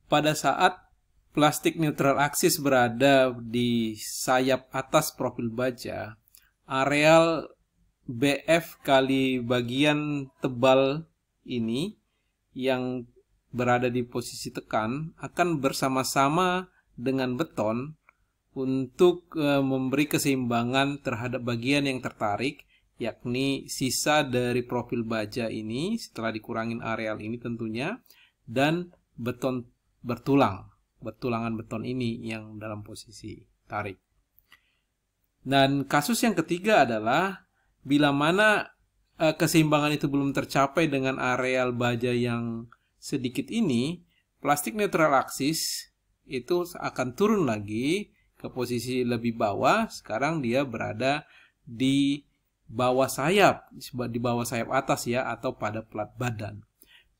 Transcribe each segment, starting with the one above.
pada saat plastik neutral axis berada di sayap atas profil baja, areal BF kali bagian tebal ini yang berada di posisi tekan akan bersama-sama dengan beton untuk memberi keseimbangan terhadap bagian yang tertarik, yakni sisa dari profil baja ini setelah dikurangin areal ini tentunya, dan beton bertulangan beton ini yang dalam posisi tarik. Dan kasus yang ketiga adalah bila mana keseimbangan itu belum tercapai dengan areal baja yang sedikit ini, plastik neutral axis itu akan turun lagi ke posisi lebih bawah. Sekarang dia berada di bawah sayap, di bawah sayap atas ya, atau pada plat badan.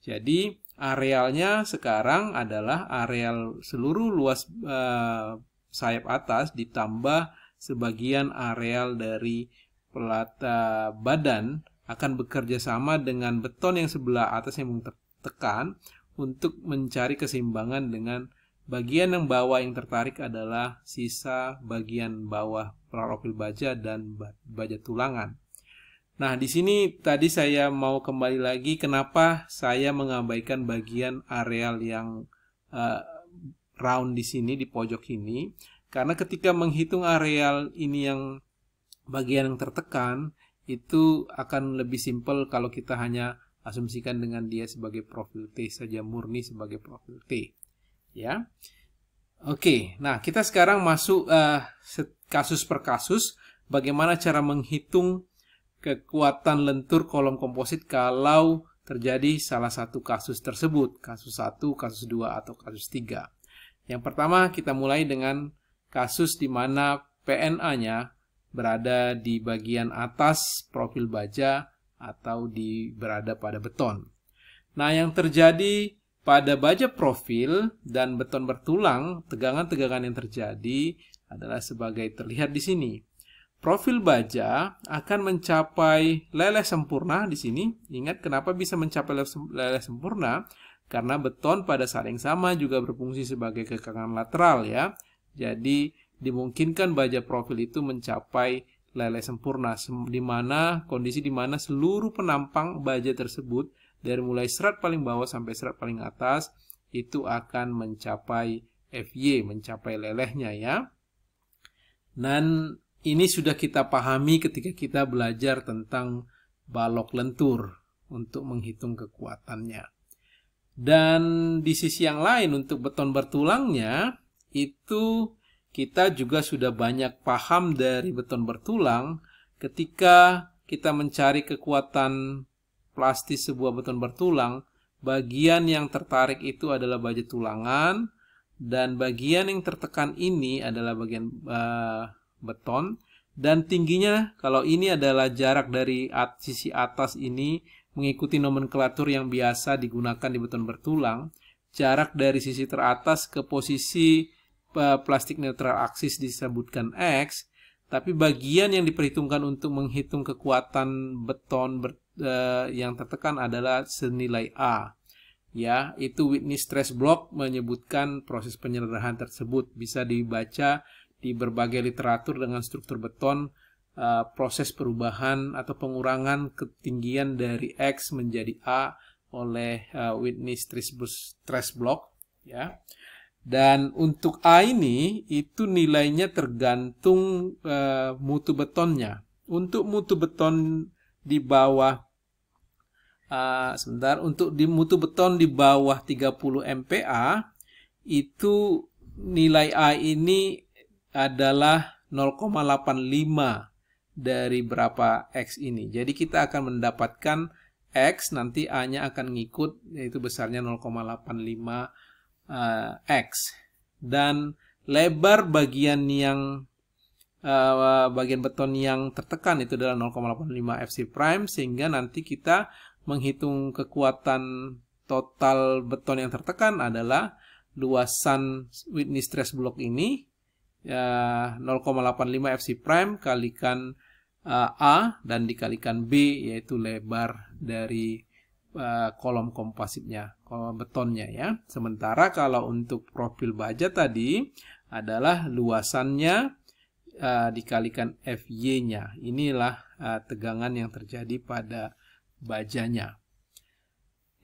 Jadi arealnya sekarang adalah areal seluruh luas sayap atas ditambah sebagian areal dari plat badan akan bekerja sama dengan beton yang sebelah atas yang tertekan untuk mencari keseimbangan dengan bagian yang bawah yang tertarik adalah sisa bagian bawah profil baja dan baja tulangan. Nah, di sini tadi saya mau kembali lagi kenapa saya mengabaikan bagian areal yang round di sini di pojok ini. Karena ketika menghitung areal ini yang bagian yang tertekan, itu akan lebih simpel kalau kita hanya asumsikan dengan dia sebagai profil T saja, murni sebagai profil T. Ya, oke. Nah, kita sekarang masuk kasus per kasus. Bagaimana cara menghitung kekuatan lentur kolom komposit kalau terjadi salah satu kasus tersebut, kasus 1, kasus 2, atau kasus 3. Yang pertama kita mulai dengan kasus di mana PNA-nya berada di bagian atas profil baja atau berada pada beton. Nah, yang terjadi pada baja profil dan beton bertulang, tegangan-tegangan yang terjadi adalah sebagai terlihat di sini. Profil baja akan mencapai leleh sempurna di sini. Ingat kenapa bisa mencapai leleh sempurna? Karena beton pada saat yang sama juga berfungsi sebagai kekangan lateral ya. Jadi dimungkinkan baja profil itu mencapai leleh sempurna, kondisi di mana seluruh penampang baja tersebut dari mulai serat paling bawah sampai serat paling atas itu akan mencapai FY, mencapai lelehnya ya. Dan ini sudah kita pahami ketika kita belajar tentang balok lentur untuk menghitung kekuatannya. Dan di sisi yang lain untuk beton bertulangnya itu kita juga sudah banyak paham dari beton bertulang ketika kita mencari kekuatan plastis sebuah beton bertulang, bagian yang tertarik itu adalah baja tulangan dan bagian yang tertekan ini adalah bagian beton, dan tingginya kalau ini adalah jarak dari sisi atas ini mengikuti nomenklatur yang biasa digunakan di beton bertulang, jarak dari sisi teratas ke posisi plastik neutral axis disebutkan X, tapi bagian yang diperhitungkan untuk menghitung kekuatan beton yang tertekan adalah senilai A. Ya, itu Whitney stress block menyebutkan proses penyederhanaan tersebut. Bisa dibaca di berbagai literatur dengan struktur beton, proses perubahan atau pengurangan ketinggian dari X menjadi A oleh Whitney stress block. Ya. Dan untuk A ini itu nilainya tergantung mutu betonnya. Untuk mutu beton di bawah untuk di mutu beton di bawah 30 MPa itu nilai A ini adalah 0,85 dari berapa X ini. Jadi kita akan mendapatkan X, nanti A-nya akan ngikut, yaitu besarnya 0,85 X. Dan lebar bagian bagian beton yang tertekan itu adalah 0,85 FC prime, sehingga nanti kita menghitung kekuatan total beton yang tertekan adalah luasan Whitney stress block ini 0,85 FC prime kalikan A dan dikalikan B, yaitu lebar dari kolom kompositnya, kolom betonnya ya. Sementara kalau untuk profil baja tadi adalah luasannya dikalikan FY-nya. Inilah tegangan yang terjadi pada bajanya.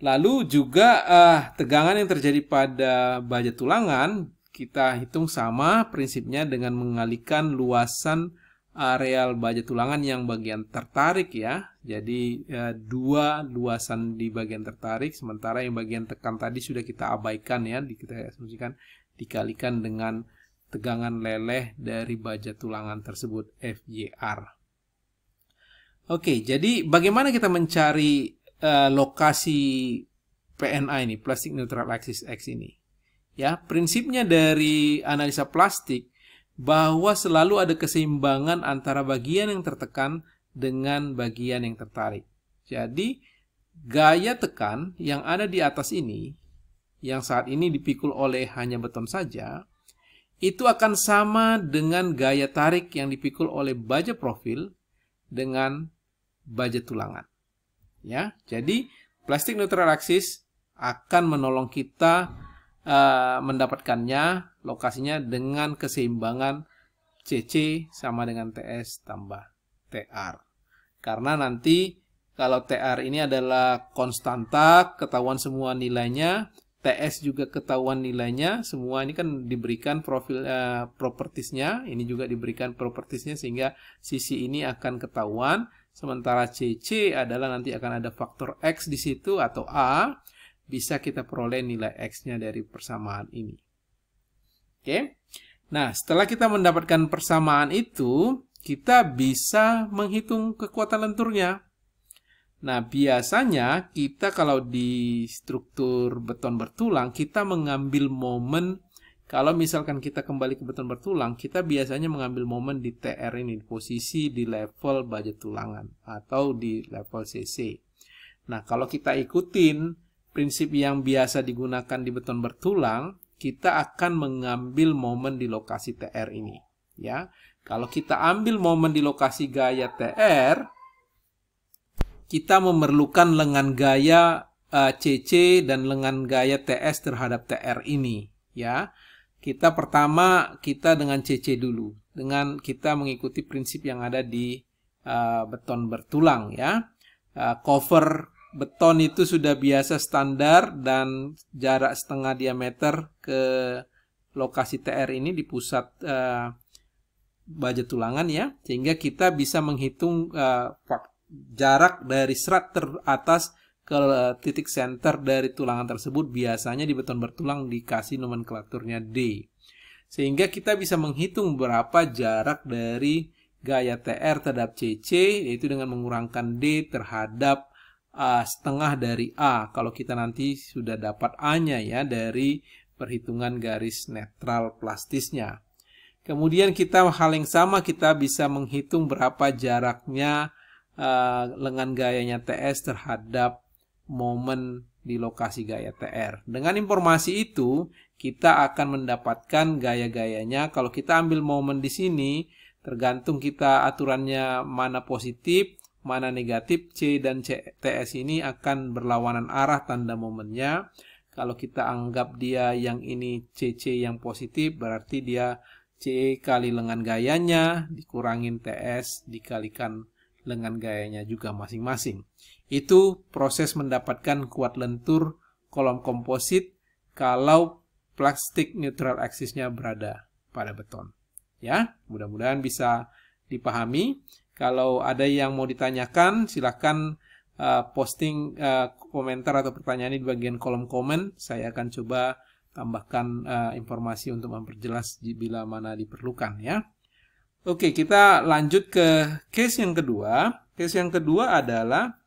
Lalu juga tegangan yang terjadi pada baja tulangan kita hitung sama prinsipnya dengan mengalihkan luasan areal baja tulangan yang bagian tertarik ya. Jadi dua luasan di bagian tertarik, sementara yang bagian tekan tadi sudah kita abaikan ya, kita asumsikan dikalikan dengan tegangan leleh dari baja tulangan tersebut FYR. Oke, jadi bagaimana kita mencari lokasi PNA ini, Plastic Neutral Axis X ini? Ya, prinsipnya dari analisa plastik bahwa selalu ada keseimbangan antara bagian yang tertekan dengan bagian yang tertarik. Jadi, gaya tekan yang ada di atas ini, yang saat ini dipikul oleh hanya beton saja, itu akan sama dengan gaya tarik yang dipikul oleh baja profil dengan baja tulangan. Ya, jadi Plastic Neutral Axis akan menolong kita mendapatkannya lokasinya dengan keseimbangan CC sama dengan TS tambah TR. Karena nanti kalau TR ini adalah konstanta, ketahuan semua nilainya, TS juga ketahuan nilainya, semua ini kan diberikan profil propertiesnya, ini juga diberikan propertiesnya sehingga sisi ini akan ketahuan. Sementara CC adalah nanti akan ada faktor X di situ atau A, bisa kita peroleh nilai X-nya dari persamaan ini. Oke. Nah, setelah kita mendapatkan persamaan itu, kita bisa menghitung kekuatan lenturnya. Nah, biasanya kita kalau di struktur beton bertulang, kita mengambil momen, kalau misalkan kita kembali ke beton bertulang, kita biasanya mengambil momen di TR ini, di posisi di level baja tulangan, atau di level CC. Nah, kalau kita ikutin prinsip yang biasa digunakan di beton bertulang, kita akan mengambil momen di lokasi TR ini. Ya, kalau kita ambil momen di lokasi gaya TR, kita memerlukan lengan gaya CC dan lengan gaya TS terhadap TR ini. Ya, pertama kita dengan CC dulu, dengan kita mengikuti prinsip yang ada di beton bertulang. Ya, cover beton itu sudah biasa standar dan jarak setengah diameter ke lokasi TR ini di pusat baja tulangan ya, sehingga kita bisa menghitung jarak dari serat teratas ke titik center dari tulangan tersebut. Biasanya di beton bertulang dikasih nomenklaturnya D, sehingga kita bisa menghitung berapa jarak dari gaya TR terhadap CC, yaitu dengan mengurangkan D terhadap setengah dari A, kalau kita nanti sudah dapat A-nya ya dari perhitungan garis netral plastisnya. Kemudian kita hal yang sama, kita bisa menghitung berapa jaraknya lengan gayanya TS terhadap momen di lokasi gaya TR. Dengan informasi itu, kita akan mendapatkan gaya-gayanya. Kalau kita ambil momen di sini, tergantung kita aturannya mana positif, mana negatif, C dan TS ini akan berlawanan arah tanda momennya. Kalau kita anggap dia yang ini CC yang positif, berarti dia C kali lengan gayanya, dikurangin TS, dikalikan lengan gayanya juga masing-masing. Itu proses mendapatkan kuat lentur kolom komposit kalau plastic neutral axis-nya berada pada beton. Ya, mudah-mudahan bisa dipahami. Kalau ada yang mau ditanyakan, silahkan posting komentar atau pertanyaan di bagian kolom komen. Saya akan coba tambahkan informasi untuk memperjelas bila mana diperlukan ya. Oke, kita lanjut ke case yang kedua. Case yang kedua adalah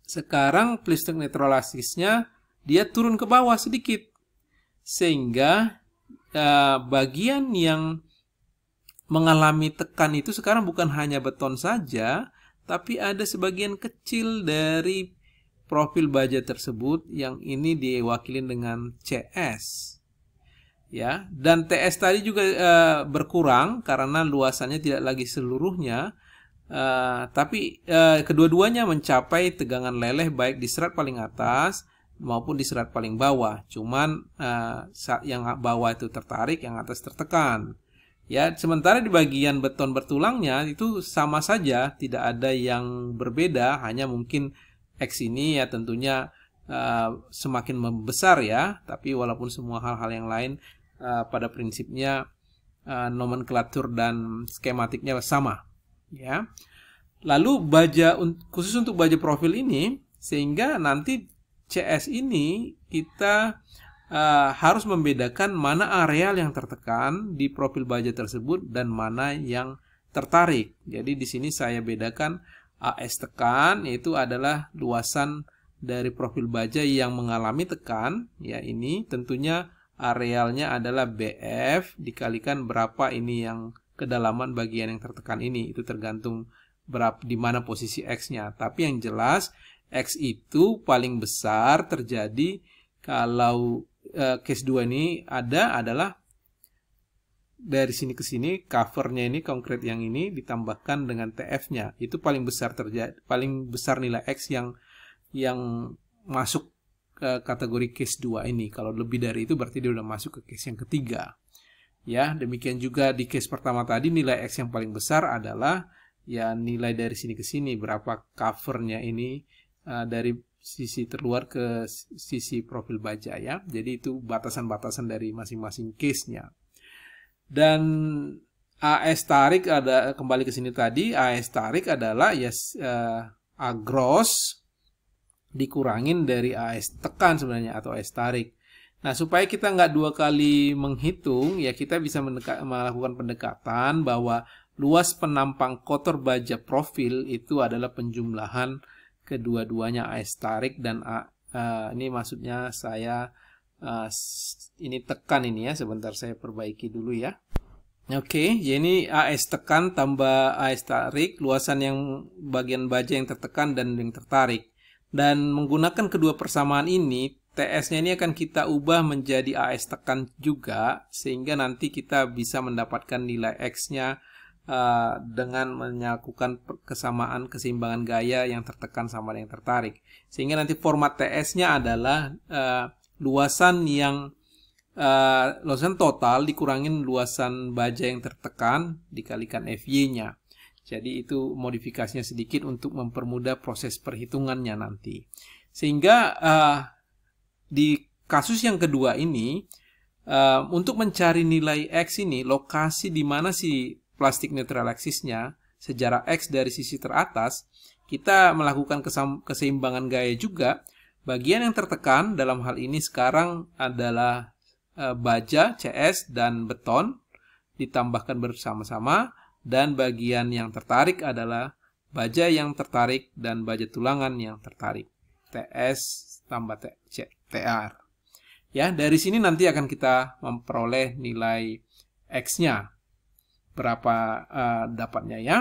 sekarang plastic neutral axis-nya dia turun ke bawah sedikit, sehingga bagian yang mengalami tekan itu sekarang bukan hanya beton saja, tapi ada sebagian kecil dari profil baja tersebut yang ini diwakili dengan CS. Ya, dan TS tadi juga berkurang karena luasannya tidak lagi seluruhnya Tapi kedua-duanya mencapai tegangan leleh baik di serat paling atas maupun di serat paling bawah. Cuman yang bawah itu tertarik, yang atas tertekan. Ya, sementara di bagian beton bertulangnya itu sama saja, tidak ada yang berbeda, hanya mungkin X ini ya tentunya semakin membesar ya, tapi walaupun semua hal-hal yang lain pada prinsipnya nomenklatur dan skematiknya sama ya. Lalu khusus untuk baja profil ini, sehingga nanti CS ini kita harus membedakan mana areal yang tertekan di profil baja tersebut dan mana yang tertarik. Jadi di sini saya bedakan AS tekan, yaitu adalah luasan dari profil baja yang mengalami tekan. Ya, ini tentunya arealnya adalah BF dikalikan berapa ini yang kedalaman bagian yang tertekan ini. Itu tergantung di mana posisi X-nya. Tapi yang jelas X itu paling besar terjadi kalau case 2 ini adalah dari sini ke sini, covernya ini konkret yang ini ditambahkan dengan TF-nya. Itu paling besar paling besar nilai X yang masuk ke kategori case 2 ini. Kalau lebih dari itu berarti dia udah masuk ke case yang ketiga. Ya, demikian juga di case pertama tadi nilai X yang paling besar adalah ya nilai dari sini ke sini, berapa covernya ini dari sisi terluar ke sisi profil baja ya. Jadi itu batasan-batasan dari masing-masing case-nya. Dan AS tarik ada, kembali ke sini tadi, AS tarik adalah ya A gross dikurangin dari AS tekan sebenarnya atau AS tarik. Nah, supaya kita nggak dua kali menghitung, ya kita bisa melakukan pendekatan bahwa luas penampang kotor baja profil itu adalah penjumlahan kedua-duanya AS tarik dan ini maksudnya saya ini tekan ini ya, sebentar saya perbaiki dulu ya. Oke, jadi AS tekan tambah AS tarik, luasan yang bagian baja yang tertekan dan yang tertarik. Dan menggunakan kedua persamaan ini, TS-nya ini akan kita ubah menjadi AS tekan juga, sehingga nanti kita bisa mendapatkan nilai X-nya dengan melakukan keseimbangan gaya yang tertekan sama yang tertarik. Sehingga nanti format TS-nya adalah luasan total dikurangin luasan baja yang tertekan dikalikan FY-nya. Jadi itu modifikasinya sedikit untuk mempermudah proses perhitungannya nanti. Sehingga di kasus yang kedua ini, untuk mencari nilai X ini, lokasi di mana si plastik neutral axis-nya sejarak X dari sisi teratas, kita melakukan keseimbangan gaya juga. Bagian yang tertekan dalam hal ini sekarang adalah baja CS dan beton ditambahkan bersama-sama, dan bagian yang tertarik adalah baja yang tertarik dan baja tulangan yang tertarik, TS tambah TR. Ya, dari sini nanti akan kita memperoleh nilai X-nya berapa dapatnya ya.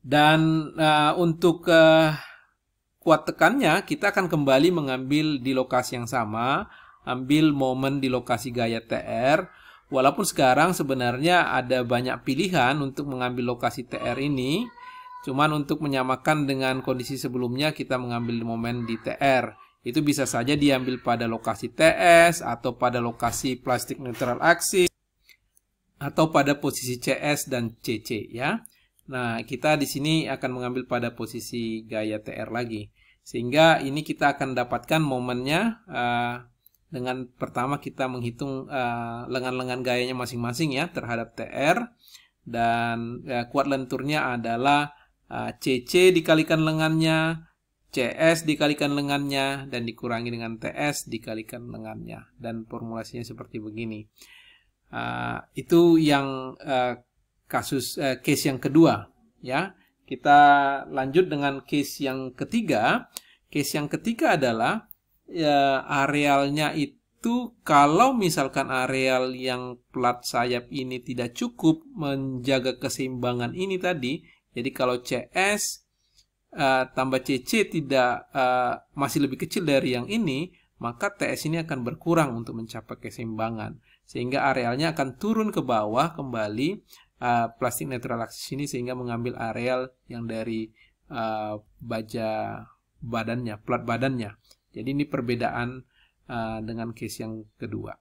Dan untuk kuat tekannya kita akan kembali mengambil di lokasi yang sama, ambil momen di lokasi gaya TR. Walaupun sekarang sebenarnya ada banyak pilihan untuk mengambil lokasi TR ini, cuman untuk menyamakan dengan kondisi sebelumnya kita mengambil momen di TR. Itu bisa saja diambil pada lokasi TS atau pada lokasi plastik neutral axis atau pada posisi CS dan CC ya. Nah, kita di sini akan mengambil pada posisi gaya TR lagi. Sehingga ini kita akan dapatkan momennya dengan pertama kita menghitung lengan-lengan gayanya masing-masing ya terhadap TR, dan kuat lenturnya adalah CC dikalikan lengannya, CS dikalikan lengannya, dan dikurangi dengan TS dikalikan lengannya. Dan formulasinya seperti begini. Itu yang case yang kedua ya. Kita lanjut dengan case yang ketiga. Case yang ketiga adalah arealnya itu, kalau misalkan areal yang plat sayap ini tidak cukup menjaga keseimbangan ini tadi, jadi kalau CS tambah CC tidak masih lebih kecil dari yang ini, maka TS ini akan berkurang untuk mencapai keseimbangan. Sehingga arealnya akan turun ke bawah kembali plastik neutral aksis ini sehingga mengambil areal yang dari baja badannya, plat badannya. Jadi ini perbedaan dengan case yang kedua.